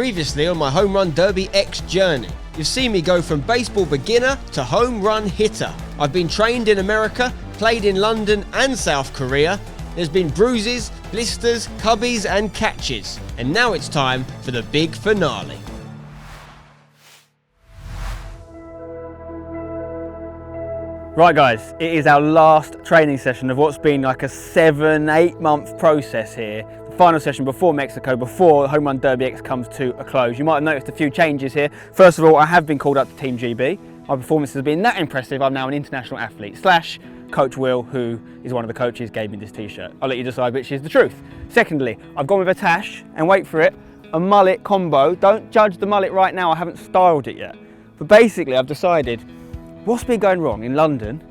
Previously on my Home Run Derby X journey, you've seen me go from baseball beginner to home run hitter. I've been trained in America, played in London and South Korea. There's been bruises, blisters, cubbies and catches. And now it's time for the big finale. Right guys, it is our last training session of what's been like a 7-8 month process here. The final session before Mexico, before Home Run Derby X comes to a close. You might have noticed a few changes here. First of all, I have been called up to Team GB. My performance has been that impressive, I'm now an international athlete. / Coach Will, who is one of the coaches, gave me this t-shirt. I'll let you decide which is the truth. Secondly, I've gone with a tash, and wait for it, a mullet combo. Don't judge the mullet right now, I haven't styled it yet. But basically I've decided, what's been going wrong in London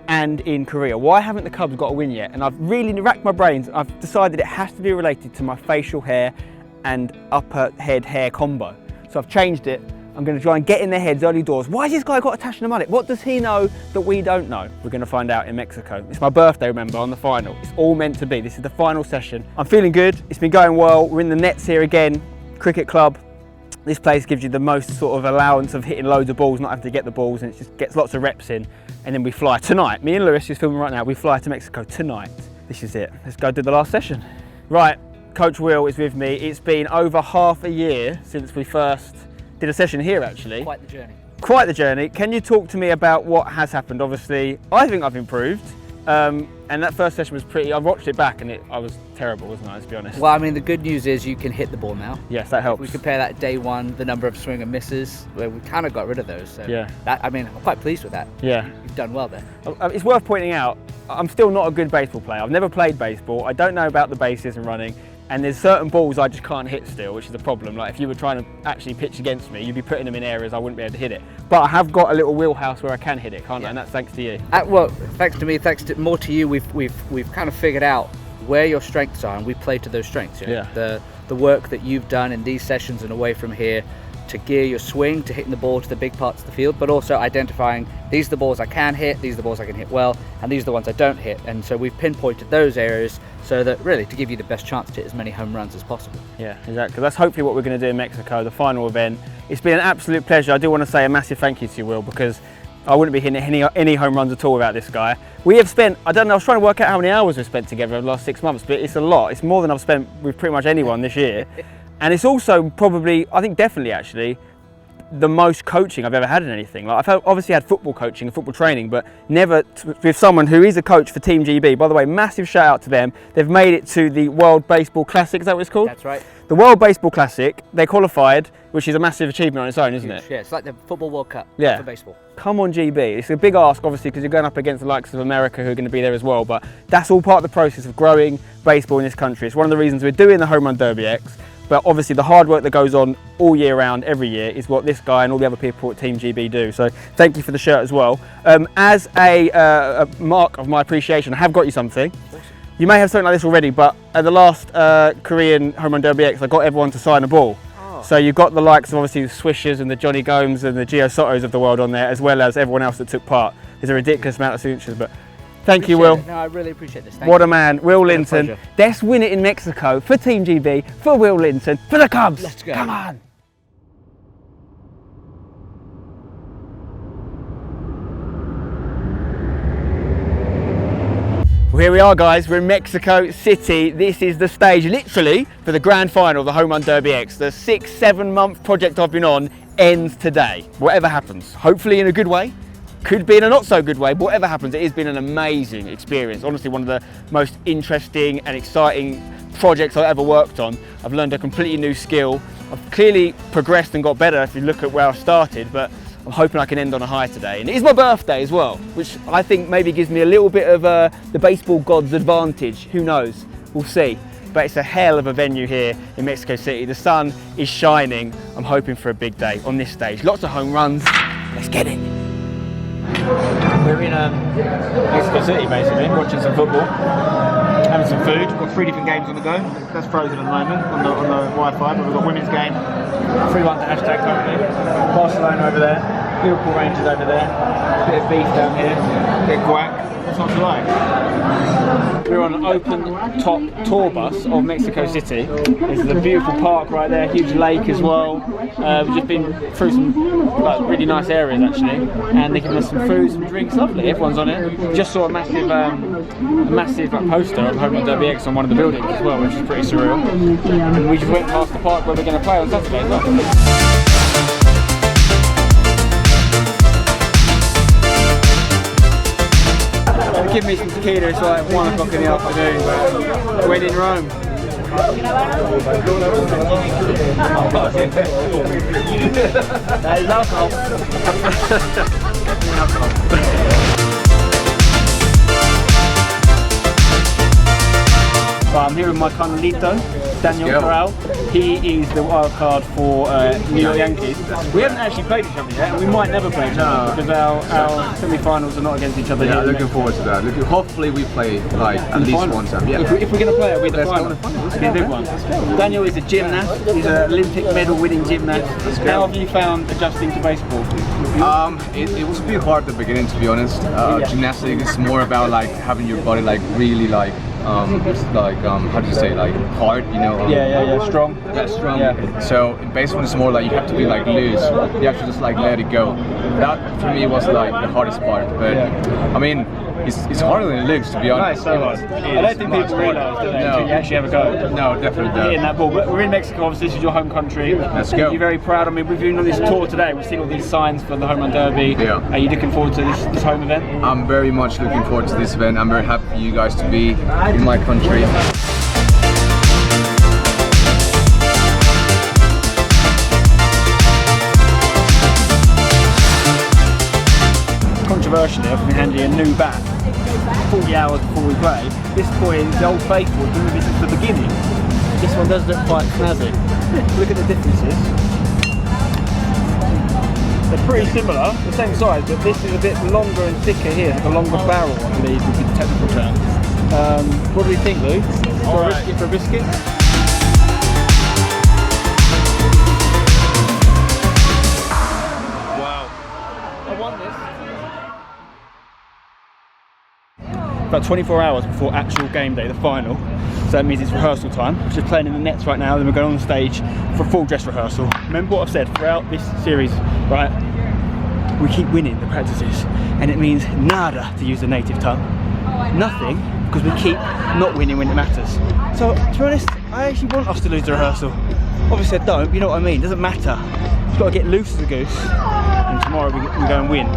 and in Korea? Why haven't the Cubs got a win yet? And I've really racked my brains. I've decided it has to be related to my facial hair and upper head hair combo. So I've changed it. I'm going to try and get in their heads early doors. Why has this guy got a tash and a mullet? What does he know that we don't know? We're going to find out in Mexico. It's my birthday, remember, on the final. It's all meant to be. This is the final session. I'm feeling good. It's been going well. We're in the nets here again. Cricket club. This place gives you the most sort of allowance of hitting loads of balls, not having to get the balls, and it just gets lots of reps in. And then we fly tonight. Me and Lewis, who's filming right now, we fly to Mexico tonight. This is it. Let's go do the last session. Right, Coach Will is with me. It's been over half a year since we first did a session here, actually. Quite the journey. Quite the journey. Can you talk to me about what has happened? Obviously, I think I've improved. And that first session was pretty, I watched it back and I was terrible, wasn't I, to be honest? Well, I mean, the good news is you can hit the ball now. Yes, that helps. If we compare that day one, the number of swing and misses, where we kind of got rid of those. So yeah. I mean, I'm quite pleased with that. Yeah. You've done well there. It's worth pointing out, I'm still not a good baseball player. I've never played baseball. I don't know about the bases and running. And there's certain balls I just can't hit still, which is a problem. Like if you were trying to actually pitch against me, you'd be putting them in areas I wouldn't be able to hit it. But I have got a little wheelhouse where I can hit it, can't I? And that's thanks to you. Well, thanks to me, more to you. We've kind of figured out where your strengths are, and we play to those strengths. You know? Yeah. The work that you've done in these sessions and away from here to gear your swing to hitting the ball to the big parts of the field, but also identifying these are the balls I can hit, these are the balls I can hit well, and these are the ones I don't hit. And so we've pinpointed those areas so that really to give you the best chance to hit as many home runs as possible. Yeah, exactly. That's hopefully what we're going to do in Mexico, the final event. It's been an absolute pleasure. I do want to say a massive thank you to you, Will, because I wouldn't be hitting any home runs at all without this guy. We have spent, I don't know, I was trying to work out how many hours we've spent together over the last 6 months, but it's a lot. It's more than I've spent with pretty much anyone this year. And it's also probably, I think definitely actually, the most coaching I've ever had in anything. Like I've obviously had football coaching and football training, but never with someone who is a coach for Team GB. By the way, massive shout out to them. They've made it to the World Baseball Classic, is that what it's called? That's right. The World Baseball Classic, they qualified, which is a massive achievement on its own, isn't it? Yeah, it's like the Football World Cup for baseball. Come on GB, it's a big ask obviously because you're going up against the likes of America who are going to be there as well, but that's all part of the process of growing baseball in this country. It's one of the reasons we're doing the Home Run Derby X. But obviously the hard work that goes on all year round, every year, is what this guy and all the other people at Team GB do. So thank you for the shirt as well. As a mark of my appreciation, I have got you something. Awesome. You may have something like this already, but at the last Korean Home Run Derby X, I got everyone to sign a ball. Oh. So you've got the likes of obviously the Swishers and the Johnny Gomes and the Gio Sotos of the world on there, as well as everyone else that took part. There's a ridiculous amount of signatures, but thank you, Will. No, I really appreciate this. What a man, Will Linton. Let's win it in Mexico for Team GB, for Will Linton, for the Cubs. Let's go. Come on. Well, here we are, guys. We're in Mexico City. This is the stage, literally, for the grand final of the Home Run Derby X. The 6-7 month project I've been on ends today. Whatever happens, hopefully in a good way. Could be in a not so good way, but whatever happens, it has been an amazing experience. Honestly, one of the most interesting and exciting projects I've ever worked on. I've learned a completely new skill. I've clearly progressed and got better if you look at where I started, but I'm hoping I can end on a high today. And it is my birthday as well, which I think maybe gives me a little bit of the baseball god's advantage. Who knows? We'll see. But it's a hell of a venue here in Mexico City. The sun is shining. I'm hoping for a big day on this stage. Lots of home runs. Let's get it. We're in Mexico City basically, watching some football, having some food. We've got 3 different games on the go. That's frozen at the moment on the Wi-Fi, but we've got women's game, 3-1 to hashtag currently, Barcelona over there, Liverpool Rangers over there, a bit of beef down here, a bit of guac, what's not to like. We're on an open top tour bus of Mexico City. This is a beautiful park right there, huge lake as well. We've just been through some really nice areas actually, and they're giving us some food, some drinks, lovely. Everyone's on it. Just saw a massive poster of Home Run Derby X on one of the buildings as well, which is pretty surreal. And we just went past the park where we're going to play on Saturday as well. Give me some tequila, it's like 1 o'clock in the afternoon, but when in Rome. That is alcohol. I'm here with my Carnalito, Daniel Corral. He is the wild card for New York Yankees. We haven't actually played each other yet, and we might never play each other because our semi-finals are not against each other. Yeah, looking forward to that. Hopefully we play like at least one time. Yeah. If we're going to play, it'll be the final. It'll be a big one. Daniel is a gymnast. He's an Olympic medal-winning gymnast. How have you found adjusting to baseball? It was a bit hard at the beginning, to be honest. Gymnastics is more about like having your body like really like how do you say, like hard, you know? Strong. Yeah, strong. Yeah. So in baseball it's more like you have to be like loose. You have to just like let it go. That for me was like the hardest part. But I mean, it's harder than it looks, to be honest. So hard. I don't think people realise that until you actually have a go. No, definitely don't. Hitting that ball. But we're in Mexico, obviously. This is your home country. Let's go. You're very proud. I mean, we've been on this tour today. We've seen all these signs for the Home Run Derby. Yeah. Are you looking forward to this home event? I'm very much looking forward to this event. I'm very happy for you guys to be in my country. Controversially, I've been handing a new bat 40 hours before we play. This boy, the old faithful, has been with me since the beginning. This one does look quite snazzy. Look at the differences. They're pretty similar, the same size, but this is a bit longer and thicker here. It's like a longer barrel, I believe, would be the technical term. What do we think, Lou? For a biscuit? Wow. I won this. About 24 hours before actual game day, the final. So that means it's rehearsal time. We're just playing in the nets right now, then we're going on stage for a full dress rehearsal. Remember what I've said throughout this series, right? We keep winning the practices, and it means nada, to use the native tongue. Nothing, because we keep not winning when it matters. So, to be honest, I actually want us to lose the rehearsal. Obviously I don't, but you know what I mean, it doesn't matter. We've got to get loose as a goose, and tomorrow we go and win.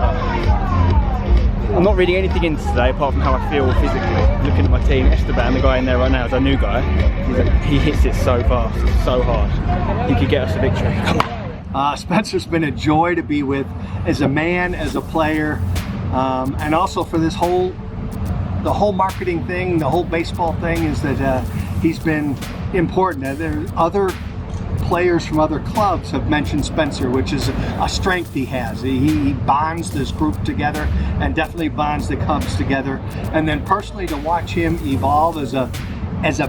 I'm not reading anything into today apart from how I feel physically. Looking at my team, Esteban, the guy in there right now, is our new guy. He hits it so fast, so hard. He could get us a victory. Come on. Spencer's been a joy to be with as a man, as a player, and also for this the whole marketing thing, the whole baseball thing is that he's been important. There are other players from other clubs have mentioned Spencer, which is a strength he has. He bonds this group together and definitely bonds the Cubs together. And then personally to watch him evolve as a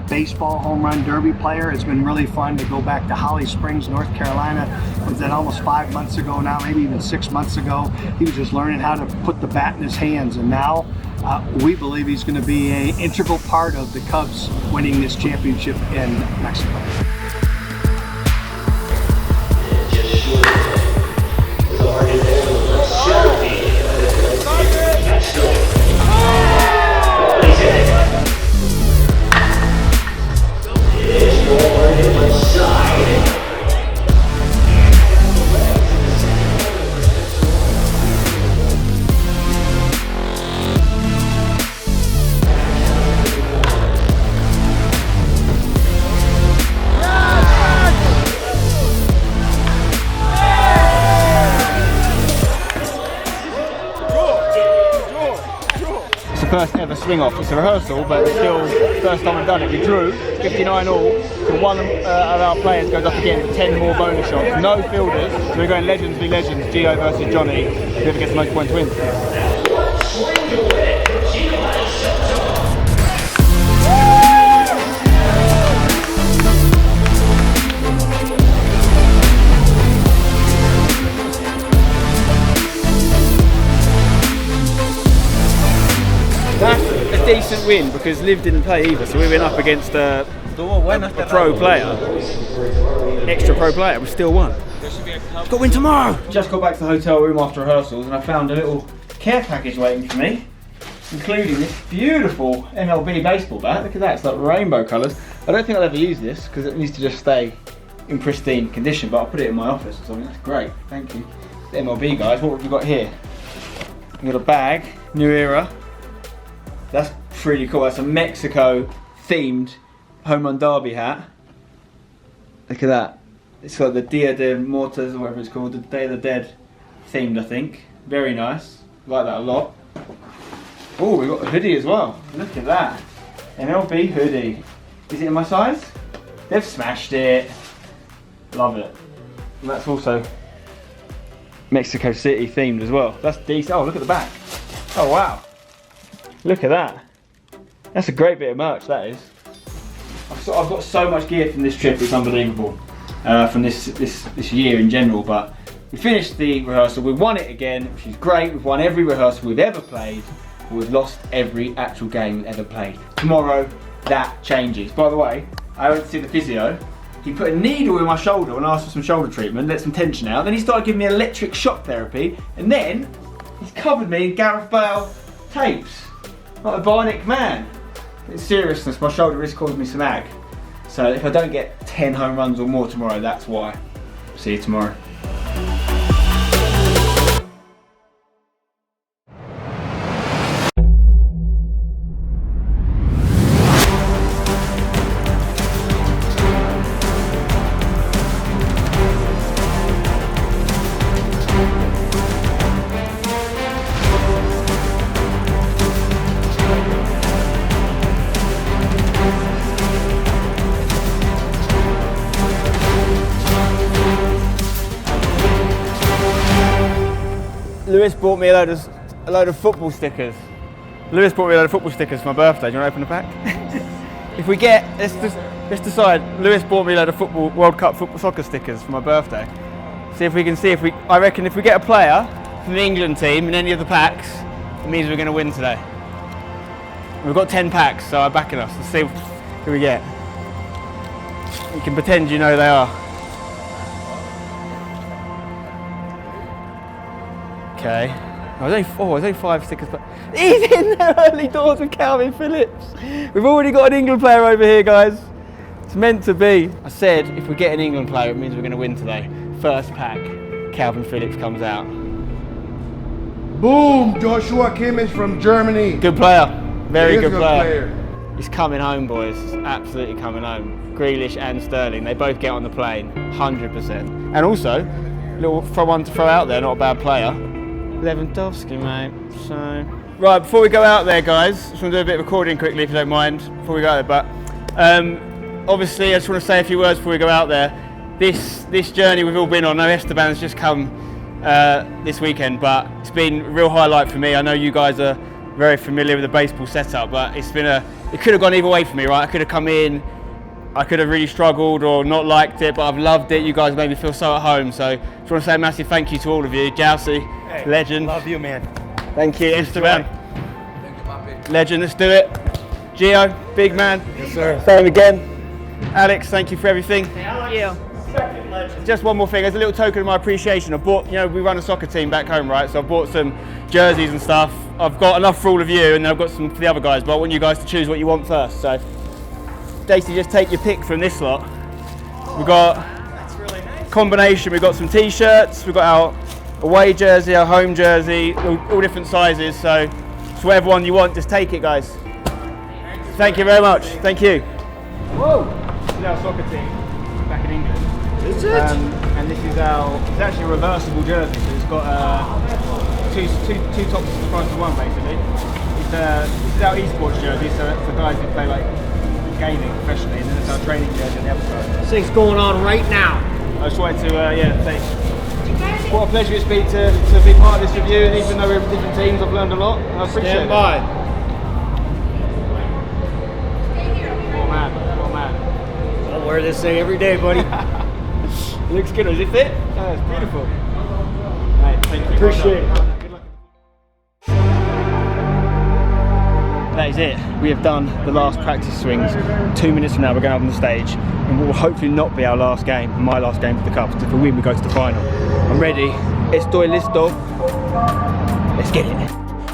baseball home run derby player, it's been really fun to go back to Holly Springs, North Carolina. Was that almost 5 months ago now, maybe even 6 months ago. He was just learning how to put the bat in his hands, and now we believe he's going to be an integral part of the Cubs winning this championship in Mexico. First ever swing off. It's a rehearsal, but it's still first time we've done it. We drew 59 all, so one of our players goes up again for 10 more bonus shots. No fielders, so we're going legends v legends, Gio versus Johnny. Whoever gets the most points wins. decent win because Liv didn't play either, so we went up against a pro player, extra pro player. We still won. Got to win tomorrow. Just got back to the hotel room after rehearsals, and I found a little care package waiting for me, including this beautiful MLB baseball bat. Look at that, it's like rainbow colours. I don't think I'll ever use this because it needs to just stay in pristine condition, but I'll put it in my office or something. That's great, thank you. The MLB guys, what have you got here? We've got a bag, New Era. That's pretty cool. That's a Mexico themed home run derby hat. Look at that. It's got the Dia de Muertos, or whatever it's called, the Day of the Dead themed, I think. Very nice. Like that a lot. Oh, we've got a hoodie as well. Look at that. MLB hoodie. Is it in my size? They've smashed it. Love it. And that's also Mexico City themed as well. That's decent. Oh, look at the back. Oh, wow. Look at that. That's a great bit of merch, that is. I've got so much gear from this trip, it's unbelievable. From this year in general, but we finished the rehearsal, we won it again, which is great. We've won every rehearsal we've ever played, but we've lost every actual game we've ever played. Tomorrow, that changes. By the way, I went to see the physio. He put a needle in my shoulder and asked for some shoulder treatment, let some tension out. Then he started giving me electric shock therapy, and then he's covered me in Gareth Bale tapes. Like a bionic man. In seriousness, my shoulder is causing me some ag. So if I don't get 10 home runs or more tomorrow, that's why. See you tomorrow. Lewis bought me a load of football stickers. Lewis bought me a load of football stickers for my birthday. Do you want to open the pack? If we get, let's decide. Lewis bought me a load of World Cup soccer stickers for my birthday. See if we can see if we. I reckon if we get a player from the England team in any of the packs, it means we're going to win today. We've got 10 packs, so I'm backing us. Let's see who we get. You can pretend you know they are. Okay. Oh, there's only 5 stickers, but he's in there early doors with Calvin Phillips. We've already got an England player over here, guys. It's meant to be. I said if we get an England player, it means we're going to win today. First pack, Calvin Phillips comes out. Boom! Joshua Kimmich from Germany. Good player. Very good player. He's coming home, boys. Absolutely coming home. Grealish and Sterling, they both get on the plane, 100%. And also, little one to throw out there, not a bad player. Lewandowski, mate. So, right, before we go out there, guys, just want to do a bit of recording quickly, if you don't mind, before we go out there. But obviously, I just want to say a few words before we go out there. This journey we've all been on. I know Esteban's just come this weekend, but it's been a real highlight for me. I know you guys are very familiar with the baseball setup, but it could have gone either way for me, right? I could have come in, I could have really struggled or not liked it, but I've loved it. You guys made me feel so at home. So I just want to say a massive thank you to all of you. Jousey, hey, legend. Love you, man. Thank you, Esteban. Legend, let's do it. Gio, big man. Yes, sir. Same again. Alex, thank you for everything. Thank you. Just one more thing, as a little token of my appreciation, I bought, we run a soccer team back home, right? So I bought some jerseys and stuff. I've got enough for all of you, and then I've got some for the other guys, but I want you guys to choose what you want first. So, Stacey, just take your pick from this lot. We've got combination, we've got some t-shirts, we've got our away jersey, our home jersey, all different sizes, so whatever one you want, just take it, guys. Thank you very much, thank you. Whoa! This is our soccer team back in England. Is it? And this is it's actually a reversible jersey, so it's got two tops to the front of one, basically. This is our esports jersey, so it's the guys who play like gaming professionally, and then it's our training jersey on the other side. This thing's going on right now. I just wanted to say what a pleasure it's been to be part of this review, and even though we're in different teams, I've learned a lot, and I appreciate it. By. What a man. I'll wear this thing every day, buddy. It looks good. Does it fit? Oh, it's beautiful. Mate, thank you. Appreciate it. Good luck. that is it. We have done the last practice swings. 2 minutes from now we're going up on the stage, and what will hopefully not be our last game, my last game for the Cubs. If we win, we go to the final. I'm ready. Estoy listo. Let's get it.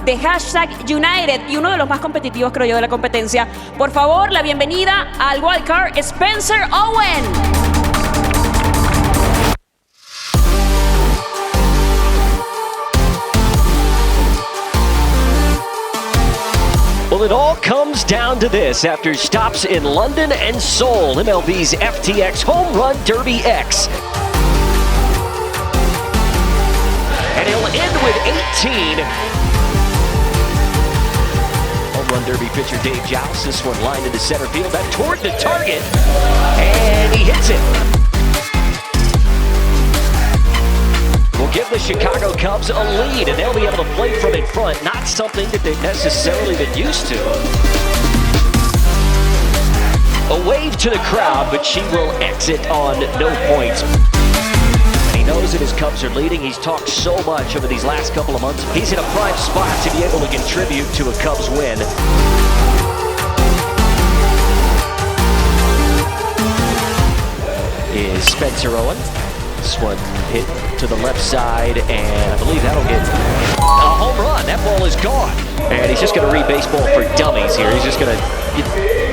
De hashtag United y uno de los más competitivos, creo yo, de la competencia. Por favor, la bienvenida al wildcard Spencer Owen. Well, it all comes down to this after stops in London and Seoul, MLB's FTX Home Run Derby X. And he'll end with 18. Home Run Derby pitcher Dave Joust, this one lined into center field, that toward the target, and he hits it. Will give the Chicago Cubs a lead, and they'll be able to play from in front, not something that they've necessarily been used to. A wave to the crowd, but she will exit on no points. And he knows that his Cubs are leading. He's talked so much over these last couple of months. He's in a prime spot to be able to contribute to a Cubs win. Is Spencer Owen. This one hit to the left side, and I believe that'll get a home run. That ball is gone. And he's just going to read baseball for dummies here. He's just going to get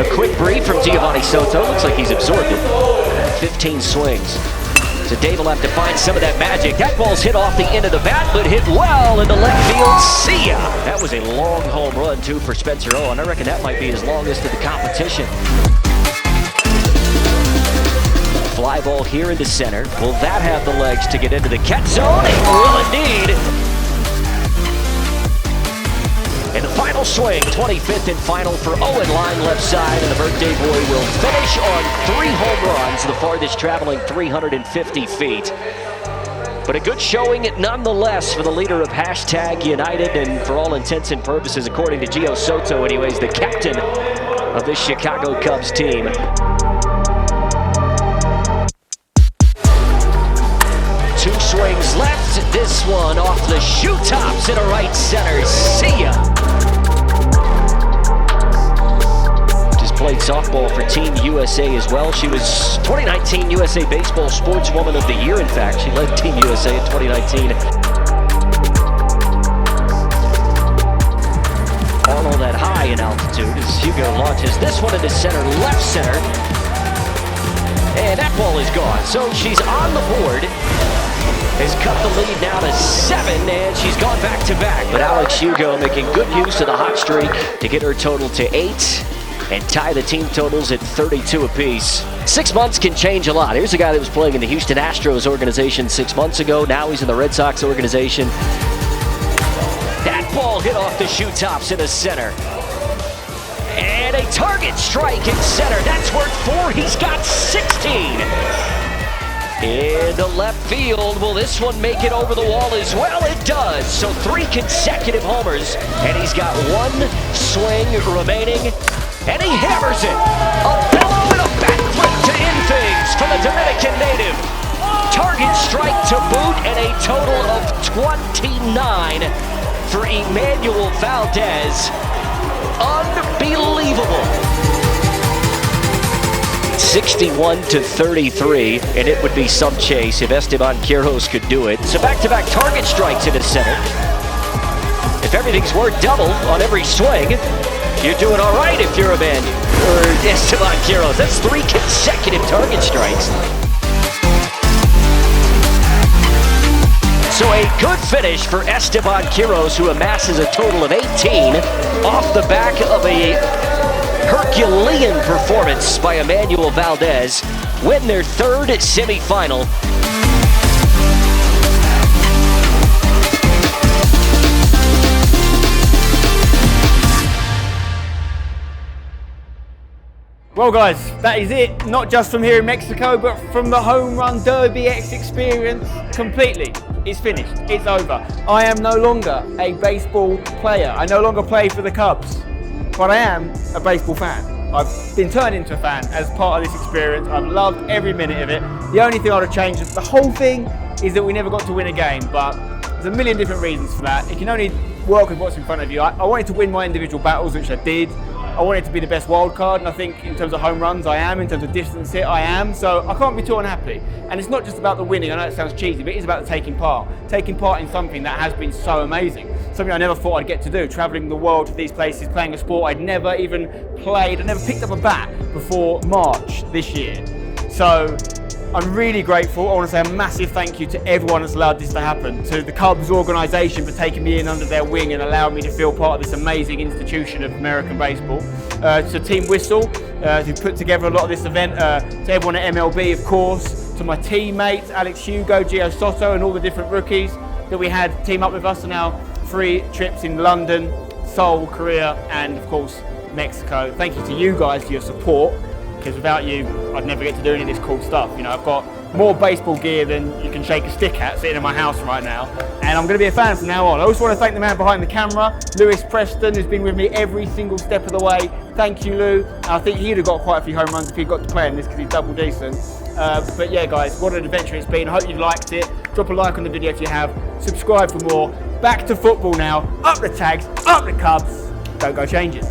a quick brief from Giovanni Soto. Looks like he's absorbed it. 15 swings. So Dave will have to find some of that magic. That ball's hit off the end of the bat, but hit well into left field. See ya! That was a long home run, too, for Spencer Owen. I reckon that might be his longest of the competition. Fly ball here into center. Will that have the legs to get into the catch zone? It will indeed. And the final swing, 25th and final for Owen, line left side, and the birthday boy will finish on 3 home runs, the farthest traveling 350 feet. But a good showing nonetheless for the leader of hashtag United, and for all intents and purposes, according to Gio Soto anyways, the captain of this Chicago Cubs team. 2 swings left, this one off the shoe tops in a right center. See ya! Just played softball for Team USA as well. She was 2019 USA Baseball Sportswoman of the Year, in fact. She led Team USA in 2019. All that high in altitude as Hugo launches this one into center, left center. And that ball is gone. So she's on the board. Has cut the lead now to 7, and she's gone back-to-back. But Alex Hugo making good use of the hot streak to get her total to 8 and tie the team totals at 32 apiece. 6 months can change a lot. Here's a guy that was playing in the Houston Astros organization 6 months ago. Now he's in the Red Sox organization. That ball hit off the shoe tops into center. And a target strike in center. That's worth 4. He's got 16. Into left field. Will this one make it over the wall as well? It does. So 3 consecutive homers. And he's got 1 swing remaining. And he hammers it. A bellow and a backflip to end things from the Dominican native. Target strike to boot, and a total of 29 for Emmanuel Valdez. Unbelievable. 61-33, and it would be some chase if Esteban Quiroz could do it. So back-to-back target strikes into center. If everything's worth double on every swing, you're doing all right if you're a man or Esteban Quiroz. That's 3 consecutive target strikes. So a good finish for Esteban Quiroz, who amasses a total of 18 off the back of a Herculean performance by Emmanuel Valdez. Win their 3rd semifinal. Well guys, that is it. Not just from here in Mexico, but from the Home Run Derby X experience completely. It's finished, it's over. I am no longer a baseball player. I no longer play for the Cubs, but I am a baseball fan. I've been turned into a fan as part of this experience. I've loved every minute of it. The only thing I would have changed is the whole thing is that we never got to win a game, but there's a million different reasons for that. It can only work with what's in front of you. I wanted to win my individual battles, which I did. I wanted to be the best wild card, and I think in terms of home runs, I am. In terms of distance hit, I am. So I can't be too unhappy. And it's not just about the winning. I know it sounds cheesy, but it is about the taking part. Taking part in something that has been so amazing. Something I never thought I'd get to do. Traveling the world to these places, playing a sport I'd never even played. I never picked up a bat before March this year. So I'm really grateful. I want to say a massive thank you to everyone that's allowed this to happen, to the Cubs organisation for taking me in under their wing and allowing me to feel part of this amazing institution of American baseball, to Team Whistle, who put together a lot of this event, to everyone at MLB, of course, to my teammates, Alex Hugo, Gio Soto, and all the different rookies that we had team up with us on our 3 trips in London, Seoul, Korea, and of course, Mexico. Thank you to you guys for your support, because without you, I'd never get to do any of this cool stuff. You know, I've got more baseball gear than you can shake a stick at sitting in my house right now, and I'm going to be a fan from now on. I also want to thank the man behind the camera, Lewis Preston, who's been with me every single step of the way. Thank you, Lou. And I think he'd have got quite a few home runs if he'd got to play in this, because he's double decent. But yeah, guys, what an adventure it's been. I hope you liked it. Drop a like on the video if you have. Subscribe for more. Back to football now. Up the Tags, up the Cubs. Don't go changing.